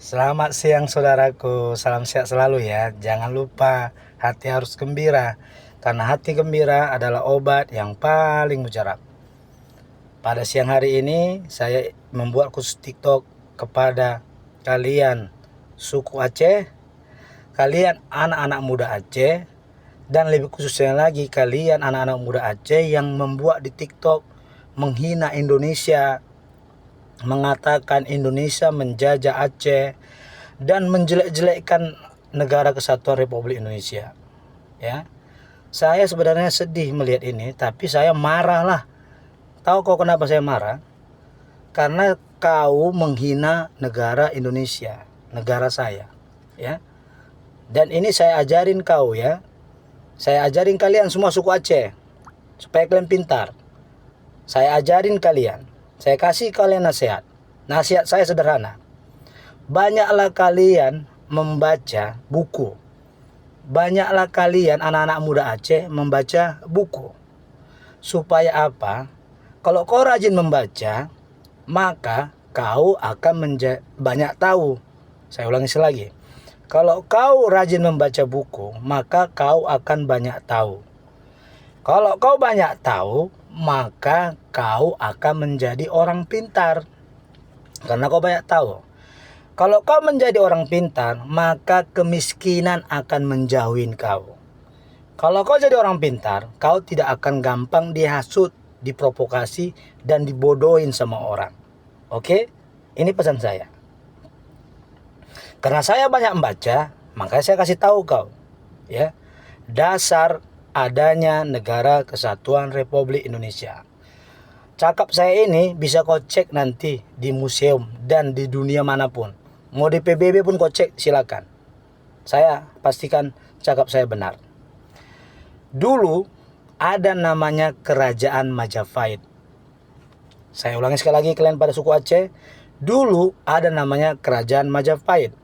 Selamat siang saudaraku, salam sehat selalu ya. Jangan lupa hati harus gembira, karena hati gembira adalah obat yang paling mujarab. Pada siang hari ini saya membuat khusus TikTok kepada kalian suku Aceh, kalian anak-anak muda Aceh, dan lebih khususnya lagi kalian anak-anak muda Aceh yang membuat di TikTok menghina Indonesia, mengatakan Indonesia menjajah Aceh dan menjelek-jelekkan negara kesatuan Republik Indonesia. Ya, saya sebenarnya sedih melihat ini, tapi saya marah lah. Tahu kau kenapa saya marah? Karena kau menghina negara Indonesia, negara saya. Ya, dan ini saya ajarin kau ya. Saya ajarin kalian semua suku Aceh supaya kalian pintar. Saya ajarin kalian. Saya kasih kalian nasihat. Nasihat saya sederhana. Banyaklah kalian membaca buku. Banyaklah kalian anak-anak muda Aceh membaca buku. Supaya apa? Kalau kau rajin membaca, maka kau akan banyak tahu. Saya ulangi lagi. Kalau kau rajin membaca buku, maka kau akan banyak tahu. Kalau kau banyak tahu, maka kau akan menjadi orang pintar. Karena kau banyak tahu. Kalau kau menjadi orang pintar, maka kemiskinan akan menjauhin kau. Kalau kau jadi orang pintar, kau tidak akan gampang dihasut, diprovokasi, dan dibodohin sama orang. Oke? Ini pesan saya. Karena saya banyak membaca, makanya saya kasih tahu kau. Ya, dasar adanya negara kesatuan Republik Indonesia. Cakap saya ini bisa kau cek nanti di museum dan di dunia manapun. Mau di PBB pun kau cek, silakan. Saya pastikan cakap saya benar. Dulu ada namanya Kerajaan Majapahit. Saya ulangi sekali lagi kalian pada suku Aceh. Dulu ada namanya Kerajaan Majapahit.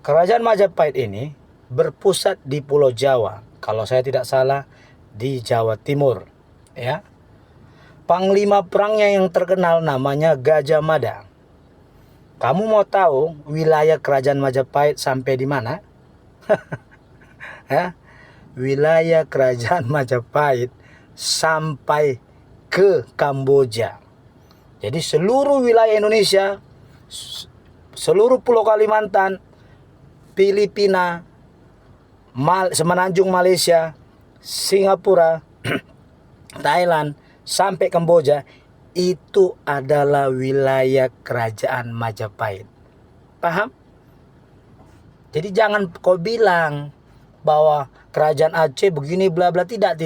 Kerajaan Majapahit ini berpusat di Pulau Jawa. Kalau saya tidak salah di Jawa Timur. Ya. Panglima perangnya yang terkenal namanya Gajah Mada. Kamu mau tahu wilayah Kerajaan Majapahit sampai di mana? Ya, wilayah Kerajaan Majapahit sampai ke Kamboja. Jadi seluruh wilayah Indonesia, seluruh Pulau Kalimantan, Filipina, Semenanjung Malaysia, Singapura, Thailand, sampai Kamboja, itu adalah wilayah Kerajaan Majapahit. Paham? Jadi jangan kau bilang bahwa Kerajaan Aceh begini bla bla. Tidak.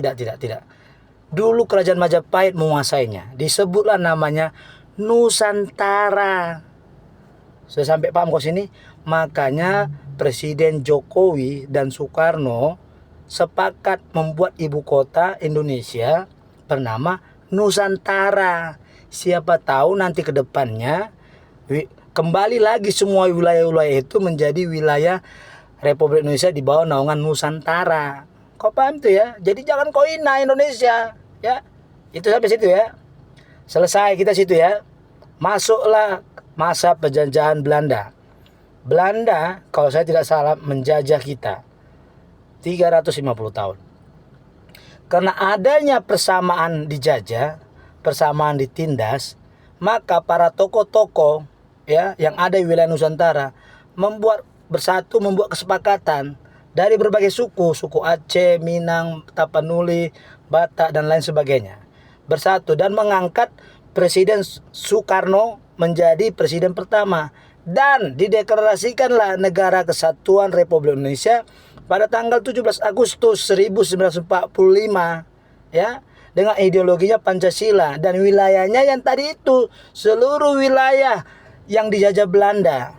Dulu Kerajaan Majapahit menguasainya. Disebutlah namanya Nusantara. Sudah sampai paham kau sini? Makanya Presiden Jokowi dan Soekarno sepakat membuat ibu kota Indonesia bernama Nusantara. Siapa tahu nanti ke depannya kembali lagi semua wilayah-wilayah itu menjadi wilayah Republik Indonesia di bawah naungan Nusantara. Kau paham tuh ya? Jadi jangan kau hina Indonesia, ya. Itu sampai situ ya. Selesai kita situ ya. Masuklah masa penjajahan Belanda. Belanda, kalau saya tidak salah, menjajah kita 350 tahun. Karena adanya persamaan dijajah, persamaan ditindas, maka para tokoh-tokoh ya yang ada di wilayah Nusantara membuat kesepakatan dari berbagai suku Aceh, Minang, Tapanuli, Batak dan lain sebagainya. Bersatu dan mengangkat Presiden Soekarno menjadi presiden pertama. Dan dideklarasikanlah negara kesatuan Republik Indonesia pada tanggal 17 Agustus 1945 ya, dengan ideologinya Pancasila, dan wilayahnya yang tadi itu seluruh wilayah yang dijajah Belanda,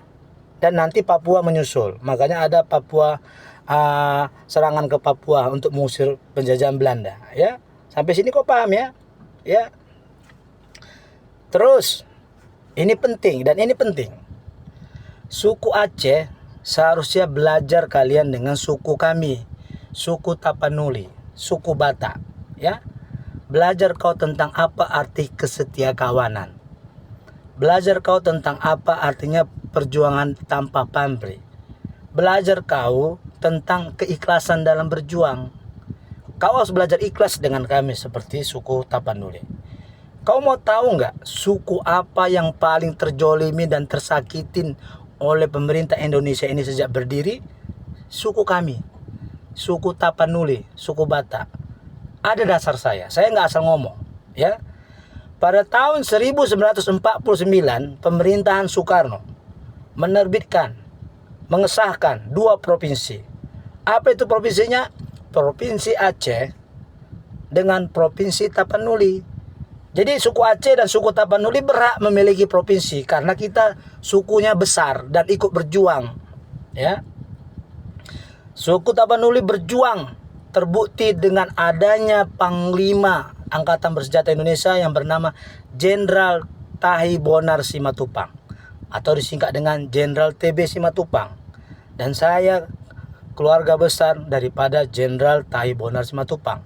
dan nanti Papua menyusul. Makanya ada Papua, serangan ke Papua untuk mengusir penjajahan Belanda ya. Sampai sini kok paham ya? Ya. Terus ini penting, dan ini penting. Suku Aceh seharusnya belajar kalian dengan suku kami, suku Tapanuli, suku Batak, ya. Belajar kau tentang apa arti kesetiakawanan. Belajar kau tentang apa artinya perjuangan tanpa pamrih. Belajar kau tentang keikhlasan dalam berjuang. Kau harus belajar ikhlas dengan kami seperti suku Tapanuli. Kau mau tahu nggak suku apa yang paling terjolimi dan tersakitin oleh pemerintah Indonesia ini sejak berdiri? Suku kami, suku Tapanuli, suku Batak. Ada dasar saya nggak asal ngomong, ya. Pada tahun 1949, pemerintahan Soekarno mengesahkan 2 provinsi. Apa itu provinsinya? Provinsi Aceh dengan Provinsi Tapanuli. Jadi suku Aceh dan suku Tapanuli berhak memiliki provinsi karena kita sukunya besar dan ikut berjuang, ya. Suku Tapanuli berjuang terbukti dengan adanya Panglima Angkatan Bersenjata Indonesia yang bernama Jenderal Tahi Bonar Simatupang atau disingkat dengan Jenderal TB Simatupang. Dan saya keluarga besar daripada Jenderal Tahi Bonar Simatupang.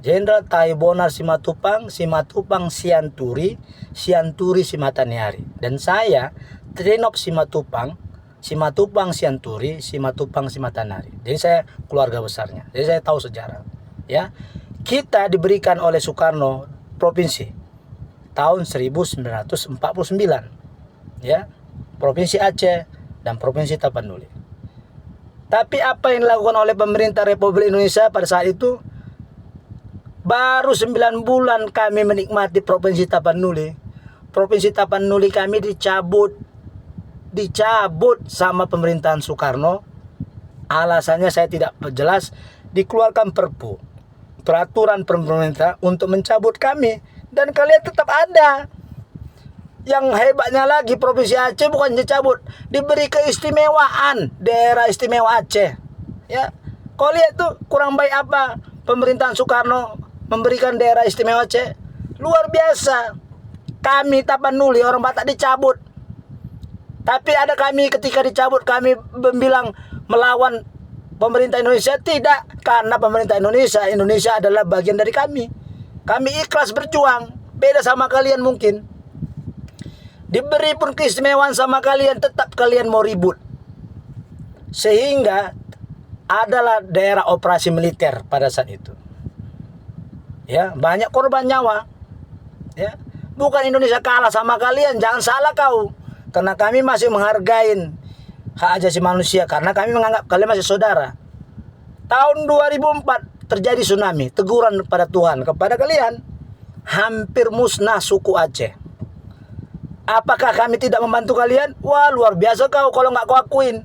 Jenderal Tahi Bonar Simatupang, Simatupang Sianturi, Sianturi Simataniari. Dan saya Trinop Simatupang, Simatupang Sianturi, Simatupang Simatanari. Jadi saya keluarga besarnya. Jadi saya tahu sejarah. Ya, kita diberikan oleh Soekarno provinsi tahun 1949. Ya, Provinsi Aceh dan Provinsi Tapanuli. Tapi apa yang dilakukan oleh pemerintah Republik Indonesia pada saat itu? Baru 9 bulan kami menikmati Provinsi Tapanuli. Provinsi Tapanuli kami dicabut sama pemerintahan Soekarno. Alasannya saya tidak jelas. Dikeluarkan perpu, peraturan pemerintah untuk mencabut kami. Dan kalian tetap ada. Yang hebatnya lagi Provinsi Aceh bukan dicabut, diberi keistimewaan, daerah istimewa Aceh. Ya, kau lihat tuh kurang baik apa pemerintahan Soekarno memberikan daerah istimewa Aceh? Luar biasa. Kami Tapanuli orang Batak dicabut. Tapi ada kami ketika dicabut kami bilang melawan pemerintah Indonesia? Tidak, karena pemerintah Indonesia adalah bagian dari kami. Kami ikhlas berjuang. Beda sama kalian mungkin. Diberi pun keistimewaan sama kalian, tetap kalian mau ribut. Sehingga adalah daerah operasi militer pada saat itu. Ya, banyak korban nyawa. Ya, bukan Indonesia kalah sama kalian, jangan salah kau. Karena kami masih menghargai hak asasi manusia, karena kami menganggap kalian masih saudara. Tahun 2004 terjadi tsunami, teguran kepada Tuhan kepada kalian. Hampir musnah suku Aceh. Apakah kami tidak membantu kalian? Wah, luar biasa kau kalau nggak kau akuin.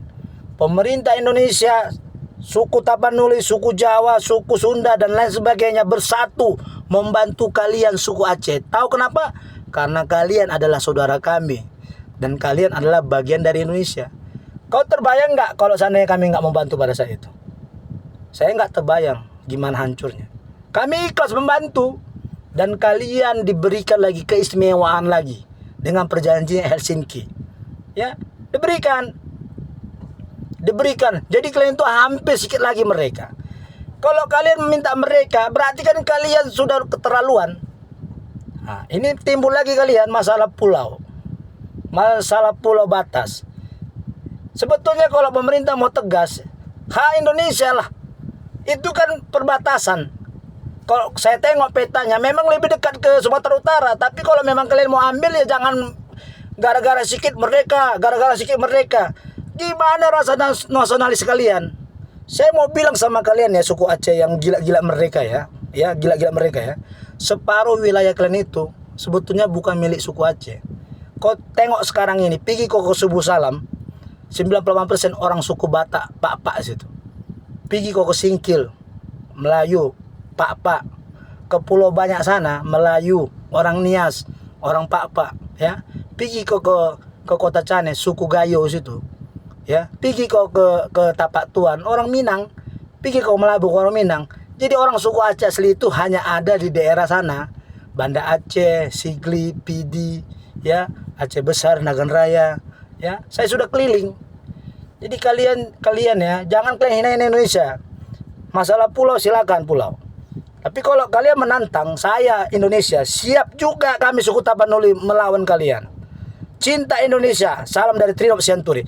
Pemerintah Indonesia, suku Tapanuli, suku Jawa, suku Sunda, dan lain sebagainya bersatu membantu kalian suku Aceh. Tahu kenapa? Karena kalian adalah saudara kami. Dan kalian adalah bagian dari Indonesia. Kau terbayang nggak kalau seandainya kami nggak membantu pada saat itu? Saya nggak terbayang gimana hancurnya. Kami ikhlas membantu. Dan kalian diberikan lagi keistimewaan lagi. Dengan perjanjian Helsinki. Ya, diberikan. Jadi kalian itu hampir sedikit lagi mereka. Kalau kalian meminta mereka, berarti kan kalian sudah keterlaluan. Nah, ini timbul lagi kalian masalah pulau. Masalah pulau batas. Sebetulnya kalau pemerintah mau tegas, hak Indonesia lah. Itu kan perbatasan. Kalau saya tengok petanya memang lebih dekat ke Sumatera Utara. Tapi kalau memang kalian mau ambil ya jangan gara-gara sedikit merdeka. Gimana rasa nasionalis kalian? Saya mau bilang sama kalian ya, suku Aceh yang gila-gila mereka ya. Ya, gila-gila mereka ya. Separuh wilayah kalian itu sebetulnya bukan milik suku Aceh. Kau tengok sekarang ini, pergi kau ke Subuh Salam, 98% orang suku Batak, Pak-Pak situ. Pergi kau ke Singkil, Melayu, Pak-Pak. Ke Pulau Banyak sana, Melayu, orang Nias, orang Pak-Pak, ya. Pergi kau ke Kota Cane, suku Gayo situ. Ya, pergi kau ke Tapak Tuan, orang Minang. Pergi kau Melabu, orang Minang. Jadi orang suku Aceh asli itu hanya ada di daerah sana. Banda Aceh, Sigli, Pidi, ya, Aceh Besar, Nagan Raya, ya. Saya sudah keliling. Jadi kalian ya, jangan kalian hina Indonesia. Masalah pulau silakan pulau. Tapi kalau kalian menantang saya Indonesia, siap juga kami suku Tapanuli melawan kalian. cinta Indonesia. Salam dari Trinop Sianturi.